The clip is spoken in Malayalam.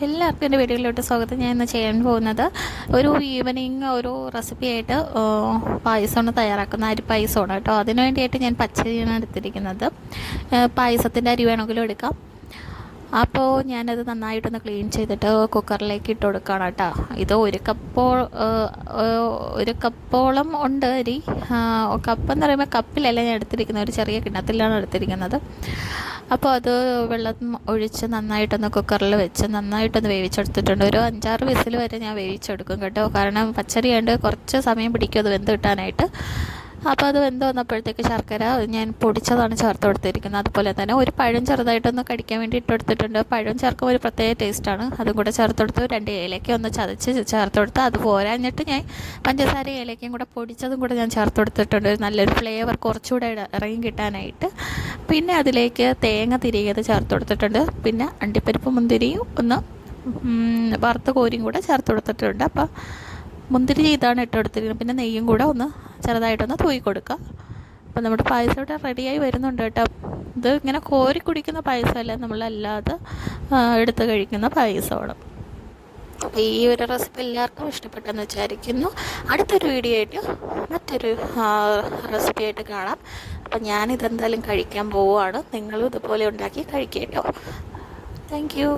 എല്ലാവർക്കും എൻ്റെ വീഡിയോയിലോട്ട് സ്വാഗതം. ഞാൻ ഇന്ന് ചെയ്യാൻ പോകുന്നത് ഒരു ഈവനിങ് ഒരു റെസിപ്പി ആയിട്ട് പായസമാണ് തയ്യാറാക്കുന്ന അരി പായസമാണ് കേട്ടോ. അതിന് വേണ്ടിയിട്ട് ഞാൻ പച്ചരിയാണ് എടുത്തിരിക്കുന്നത്. പായസത്തിൻ്റെ അരി വേണമെങ്കിലും എടുക്കാം. അപ്പോൾ ഞാനത് നന്നായിട്ടൊന്ന് ക്ലീൻ ചെയ്തിട്ട് കുക്കറിലേക്ക് ഇട്ട് കൊടുക്കുകയാണ് കേട്ടോ. ഇത് ഒരു കപ്പോളം ഉണ്ട് അരി. കപ്പെന്ന് പറയുമ്പോൾ കപ്പിലല്ല ഞാൻ എടുത്തിരിക്കുന്നത്, ഒരു ചെറിയ കിണ്ണത്തിലാണ് എടുത്തിരിക്കുന്നത്. അപ്പോൾ അത് വെള്ളം ഒഴിച്ച് നന്നായിട്ടൊന്ന് കുക്കറിൽ വെച്ച് നന്നായിട്ടൊന്ന് വേവിച്ചെടുത്തിട്ടുണ്ട്. ഒരു 5-6 വിസിൽ വരെ ഞാൻ വേവിച്ചെടുക്കും കേട്ടോ. കാരണം പച്ചരി ആയതുകൊണ്ട് കുറച്ച് സമയം പിടിക്കും അത് വെന്ത് കിട്ടാനായിട്ട്. അപ്പോൾ അത് വെന്ത് വന്നപ്പോഴത്തേക്ക് ശർക്കര ഞാൻ പൊടിച്ചതാണ് ചേർത്ത് കൊടുത്തിരിക്കുന്നത്. അതുപോലെ തന്നെ ഒരു പഴം ചെറുതായിട്ടൊന്ന് കടിക്കാൻ വേണ്ടി ഇട്ട് കൊടുത്തിട്ടുണ്ട്. പഴം ചേർക്കുമ്പോൾ ഒരു പ്രത്യേക ടേസ്റ്റാണ്. അതും കൂടെ ചേർത്ത് കൊടുത്ത് 2 ഏലക്ക ഒന്ന് ചതച്ച് ചേർത്ത് കൊടുത്ത് അത് പോരാഞ്ഞിട്ട് ഞാൻ പഞ്ചസാര ഏലക്കയും കൂടെ പൊടിച്ചതും കൂടെ ഞാൻ ചേർത്ത് കൊടുത്തിട്ടുണ്ട്. നല്ലൊരു ഫ്ലേവർ കുറച്ചുകൂടെ ഇറങ്ങി കിട്ടാനായിട്ട്. പിന്നെ അതിലേക്ക് തേങ്ങ തിരികെ ചേർത്ത് കൊടുത്തിട്ടുണ്ട്. പിന്നെ അണ്ടിപ്പരിപ്പ് മുന്തിരിയും ഒന്ന് വറുത്ത കോരിയും കൂടെ ചേർത്ത് കൊടുത്തിട്ടുണ്ട്. അപ്പോൾ മുന്തിരി ഇതാണ് ഇട്ട് കൊടുത്തിരിക്കുന്നത്. പിന്നെ നെയ്യും കൂടെ ഒന്ന് ചെറുതായിട്ടൊന്ന് തൂയി കൊടുക്കുക. അപ്പോൾ നമ്മുടെ പായസം ഇവിടെ റെഡിയായി വരുന്നുണ്ട് കേട്ടോ. ഇത് ഇങ്ങനെ കോരി കുടിക്കുന്ന പായസമല്ല, നമ്മളല്ലാതെ എടുത്ത് കഴിക്കുന്ന പായസമാണ്. അപ്പോൾ ഈ ഒരു റെസിപ്പി എല്ലാവർക്കും ഇഷ്ടപ്പെട്ടെന്ന് വിചാരിക്കുന്നു. അടുത്തൊരു വീഡിയോ ആയിട്ട് മറ്റൊരു റെസിപ്പി ആയിട്ട് കാണാം. അപ്പം ഞാനിതെന്തായാലും കഴിക്കാൻ പോവുകയാണ്. നിങ്ങളും ഇതുപോലെ ഉണ്ടാക്കി കഴിക്കുക കേട്ടോ. Thank you.